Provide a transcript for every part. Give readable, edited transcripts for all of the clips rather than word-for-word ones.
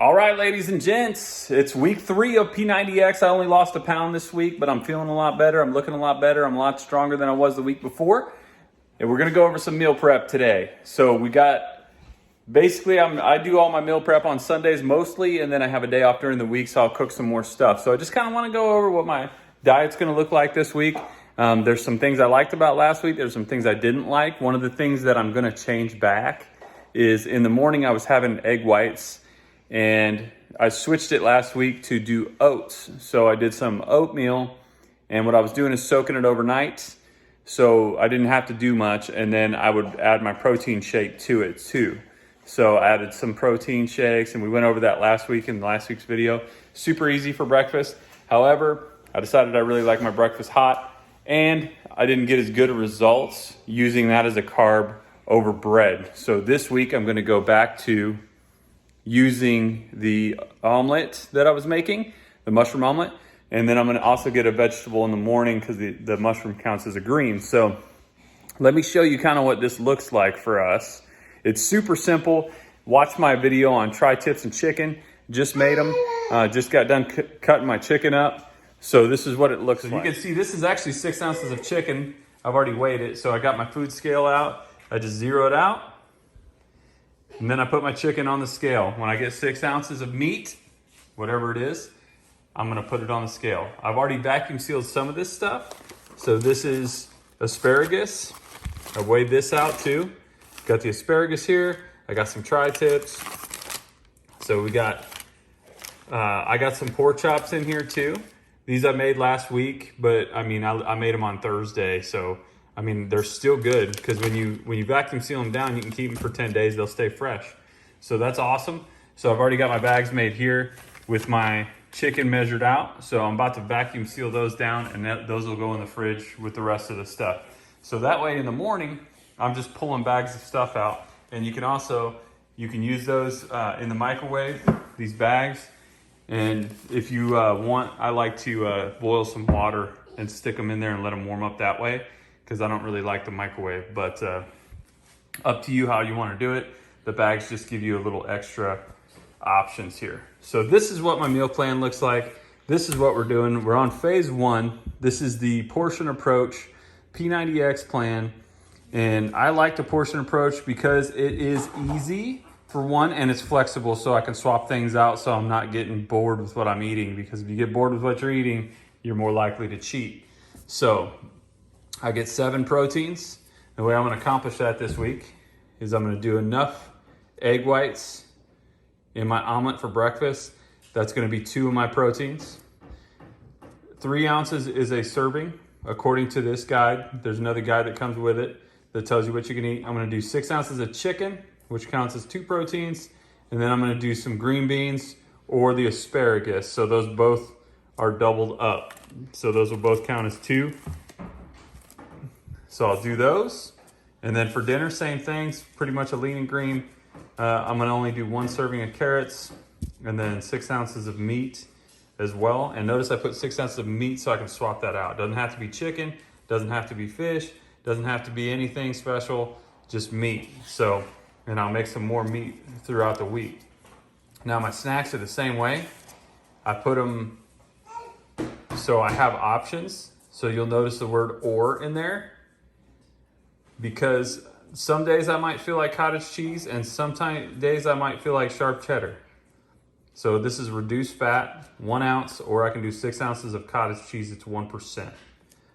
All right, ladies and gents, it's week 3 of P90X. I only lost a pound this week, but I'm feeling a lot better. I'm looking a lot better. I'm a lot stronger than I was the week before. And we're gonna go over some meal prep today. So we got, basically I do all my meal prep on Sundays mostly, and then I have a day off during the week, so I'll cook some more stuff. So I just kind of wanna go over what my diet's gonna look like this week. There's some things I liked about last week. There's some things I didn't like. One of the things that I'm gonna change back is in the morning I was having egg whites, and I switched it last week to do oats. So I did some oatmeal, and what I was doing is soaking it overnight, so I didn't have to do much, and then I would add my protein shake to it too. So I added some protein shakes, and we went over that last week in last week's video. Super easy for breakfast. However, I decided I really like my breakfast hot, and I didn't get as good of results using that as a carb over bread. So this week I'm gonna go back to using the omelet that I was making, the mushroom omelet, and then I'm gonna also get a vegetable in the morning because the mushroom counts as a green. So let me show you kind of what this looks like for us. It's super simple. Watch my video on tri-tips and chicken. Just made them, just got done cutting my chicken up. So this is what it looks like. You can see this is actually 6 ounces of chicken. I've already weighed it. So I got my food scale out. I just zero it out. And then I put my chicken on the scale. When I get 6 ounces of meat, whatever it is, I'm gonna put it on the scale. I've already vacuum sealed some of this stuff. So this is asparagus. I weighed this out too. Got the asparagus here. I got some tri-tips. So we got, I got some pork chops in here too. These I made last week, but I mean, I made them on Thursday. So I mean, they're still good because when you vacuum seal them down, you can keep them for 10 days. They'll stay fresh. So that's awesome. So I've already got my bags made here with my chicken measured out. So I'm about to vacuum seal those down, and those will go in the fridge with the rest of the stuff. So that way in the morning, I'm just pulling bags of stuff out. And you can use those in the microwave, these bags. And if you want, I like to boil some water and stick them in there and let them warm up that way, because I don't really like the microwave, but up to you how you want to do it. The bags just give you a little extra options here. So this is what my meal plan looks like. This is what we're doing. We're on phase 1. This is the portion approach P90X plan. And I like the portion approach because it is easy for one, and it's flexible, so I can swap things out so I'm not getting bored with what I'm eating, because if you get bored with what you're eating, you're more likely to cheat. So I get 7 proteins. The way I'm gonna accomplish that this week is I'm gonna do enough egg whites in my omelet for breakfast. That's gonna be 2 of my proteins. 3 ounces is a serving, according to this guide. There's another guide that comes with it that tells you what you can eat. I'm gonna do 6 ounces of chicken, which counts as 2 proteins. And then I'm gonna do some green beans or the asparagus. So those both are doubled up. So those will both count as 2. So I'll do those. And then for dinner, same things, pretty much a lean and green. I'm gonna only do 1 serving of carrots and then 6 ounces of meat as well. And notice I put 6 ounces of meat so I can swap that out. Doesn't have to be chicken, doesn't have to be fish, doesn't have to be anything special, just meat. So, and I'll make some more meat throughout the week. Now my snacks are the same way. I put them, so I have options. So you'll notice the word "or" in there, because some days I might feel like cottage cheese, and sometimes days I might feel like sharp cheddar. So this is reduced fat, 1 ounce, or I can do 6 ounces of cottage cheese, it's 1%.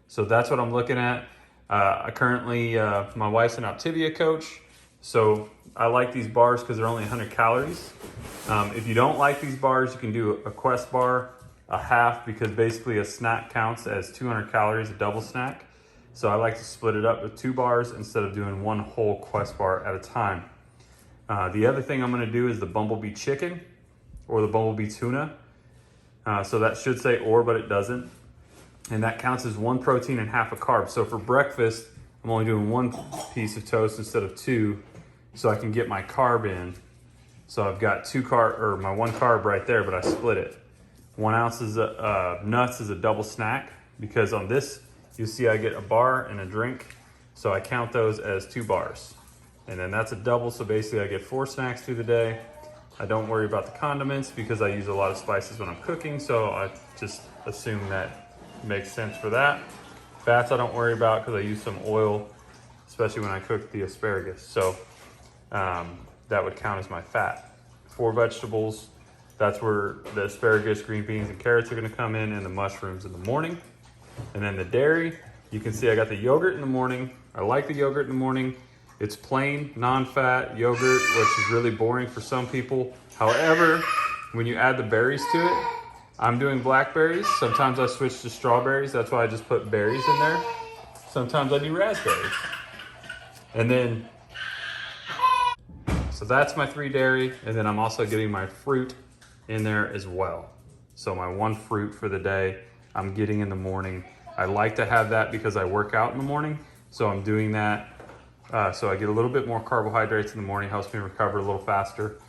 So that's what I'm looking at. I currently, my wife's an Optivia coach, so I like these bars because they're only 100 calories. If you don't like these bars, you can do a Quest bar, a half, because basically a snack counts as 200 calories, a double snack. So I like to split it up with 2 bars instead of doing 1 whole Quest bar at a time. The other thing I'm gonna do is the bumblebee chicken or the bumblebee tuna. So that should say "or," but it doesn't. And that counts as 1 protein and half a carb. So for breakfast, I'm only doing 1 piece of toast instead of 2, so I can get my carb in. So I've got my 1 carb right there, but I split it. 1 ounce of nuts is a double snack, because on this, you'll see I get a bar and a drink. So I count those as 2 bars. And then that's a double, so basically I get 4 snacks through the day. I don't worry about the condiments because I use a lot of spices when I'm cooking, so I just assume that makes sense for that. Fats I don't worry about because I use some oil, especially when I cook the asparagus. So that would count as my fat. 4 vegetables, that's where the asparagus, green beans, and carrots are gonna come in, and the mushrooms in the morning. And then the dairy, you can see I got the yogurt in the morning. I like the yogurt in the morning. It's plain, non-fat yogurt, which is really boring for some people. However, when you add the berries to it, I'm doing blackberries. Sometimes I switch to strawberries. That's why I just put berries in there. Sometimes I do raspberries. And then, so that's my 3 dairy. And then I'm also getting my fruit in there as well. So my 1 fruit for the day, I'm getting in the morning. I like to have that because I work out in the morning. So I'm doing that. So I get a little bit more carbohydrates in the morning, helps me recover a little faster.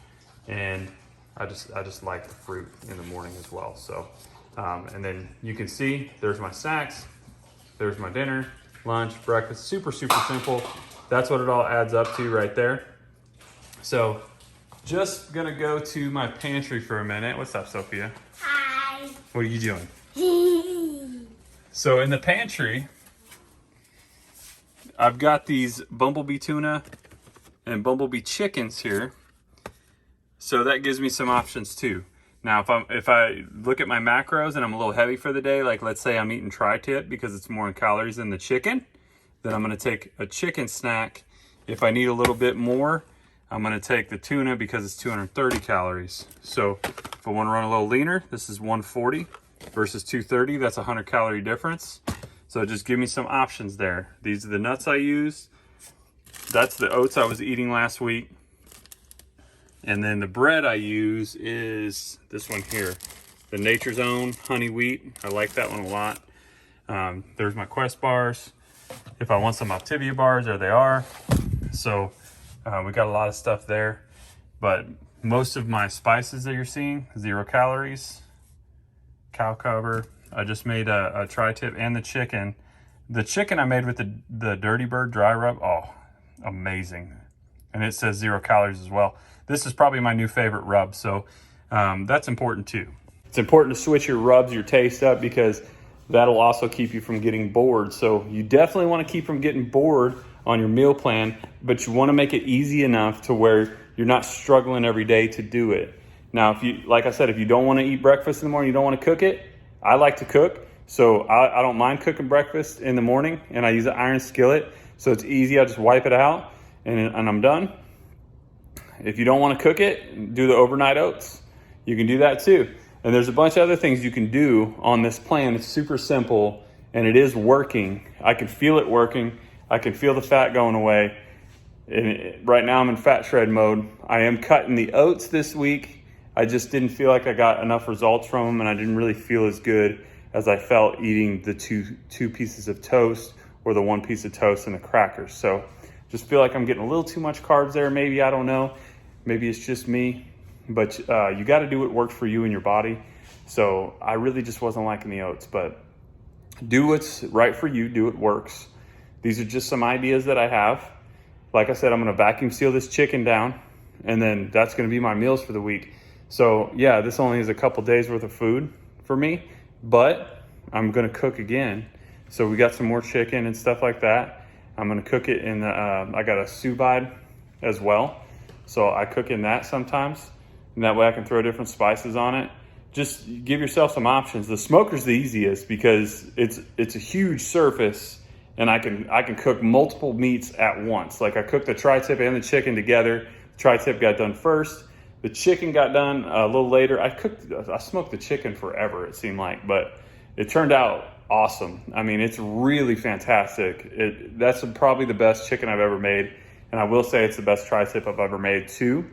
And I just like the fruit in the morning as well. So, and then you can see there's my snacks, there's my dinner, lunch, breakfast, super, super simple. That's what it all adds up to right there. So just gonna go to my pantry for a minute. What's up, Sophia? Hi. What are you doing? So in the pantry, I've got these bumblebee tuna and bumblebee chickens here. So that gives me some options too. Now, if I look at my macros and I'm a little heavy for the day, like let's say I'm eating tri-tip because it's more in calories than the chicken, then I'm gonna take a chicken snack. If I need a little bit more, I'm gonna take the tuna because it's 230 calories. So if I wanna run a little leaner, this is 140 versus 230, that's a 100 calorie difference. So just give me some options there. These are the nuts I use. That's the oats I was eating last week. And then the bread I use is this one here, the Nature's Own honey wheat. I like that one a lot. There's my Quest bars. If I want some Optivia bars, there they are. So we got a lot of stuff there. But most of my spices that you're seeing, 0 calories, cow cover. I just made a tri-tip and the chicken. The chicken I made with the Dirty Bird dry rub. Oh, amazing. And it says 0 calories as well. This is probably my new favorite rub, so that's important too. It's important to switch your rubs, your taste up, because that'll also keep you from getting bored. So you definitely want to keep from getting bored on your meal plan, but you want to make it easy enough to where you're not struggling every day to do it. Now, if you, like I said, if you don't want to eat breakfast in the morning, you don't want to cook it, I like to cook. So I don't mind cooking breakfast in the morning, and I use an iron skillet. So it's easy, I just wipe it out and I'm done. If you don't want to cook it, do the overnight oats. You can do that too. And there's a bunch of other things you can do on this plan. It's super simple and it is working. I can feel it working. I can feel the fat going away. And right now I'm in fat shred mode. I am cutting the oats this week. I just didn't feel like I got enough results from them, and I didn't really feel as good as I felt eating the two pieces of toast or the 1 piece of toast and the crackers. So just feel like I'm getting a little too much carbs there, maybe, I don't know. Maybe it's just me, but you got to do what works for you and your body. So I really just wasn't liking the oats, but do what's right for you, do what works. These are just some ideas that I have. Like I said, I'm going to vacuum seal this chicken down, and then that's going to be my meals for the week. So yeah, this only is a couple days worth of food for me, but I'm going to cook again. So we got some more chicken and stuff like that. I'm going to cook it in the, I got a sous vide as well. So I cook in that sometimes, and that way I can throw different spices on it. Just give yourself some options. The smoker's the easiest because it's a huge surface, and I can cook multiple meats at once. Like I cooked the tri-tip and the chicken together. The tri-tip got done first. The chicken got done a little later. I smoked the chicken forever, it seemed like, but it turned out awesome. I mean, it's really fantastic. That's probably the best chicken I've ever made. And I will say it's the best tri-tip I've ever made too.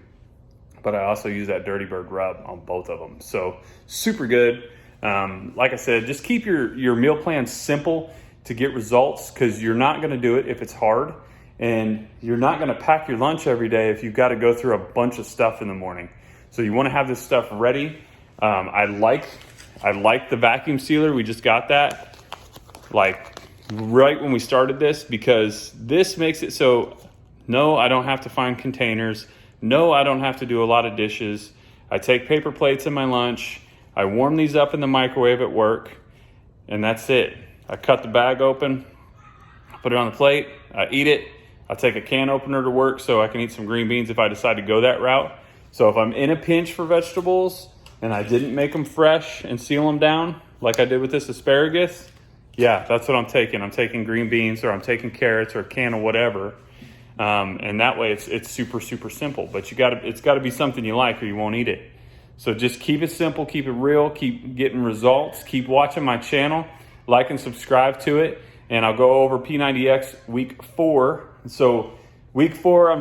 But I also use that Dirty Bird rub on both of them. So super good. Like I said, just keep your meal plan simple to get results, because you're not going to do it if it's hard. And you're not going to pack your lunch every day if you've got to go through a bunch of stuff in the morning. So you want to have this stuff ready. I like the vacuum sealer. We just got that like right when we started this, because this makes it so, no, I don't have to find containers. No, I don't have to do a lot of dishes. I take paper plates in my lunch. I warm these up in the microwave at work, and that's it. I cut the bag open, put it on the plate, I eat it. I take a can opener to work so I can eat some green beans if I decide to go that route. So if I'm in a pinch for vegetables and I didn't make them fresh and seal them down like I did with this asparagus, yeah, that's what I'm taking. I'm taking green beans, or I'm taking carrots, or a can of whatever. And that way it's super, super simple. But it's got to be something you like or you won't eat it. So just keep it simple, keep it real, keep getting results, keep watching my channel, like and subscribe to it. And I'll go over P90X week 4. So week 4,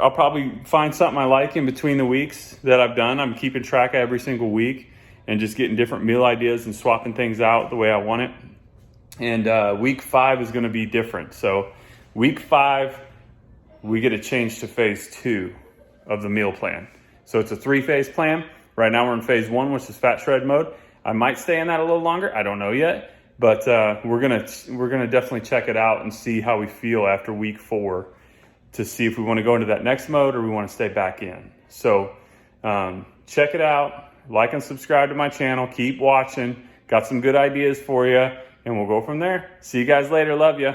I'll probably find something I like in between the weeks that I've done. I'm keeping track of every single week and just getting different meal ideas and swapping things out the way I want it. And week 5 is going to be different. So week 5, we get a change to phase 2 of the meal plan. So it's a 3-phase plan. Right now we're in phase 1, which is fat shred mode. I might stay in that a little longer. I don't know yet, but we're gonna definitely check it out and see how we feel after week 4 to see if we want to go into that next mode or we want to stay back in. So check it out. Like and subscribe to my channel. Keep watching. Got some good ideas for you, and we'll go from there. See you guys later. Love you.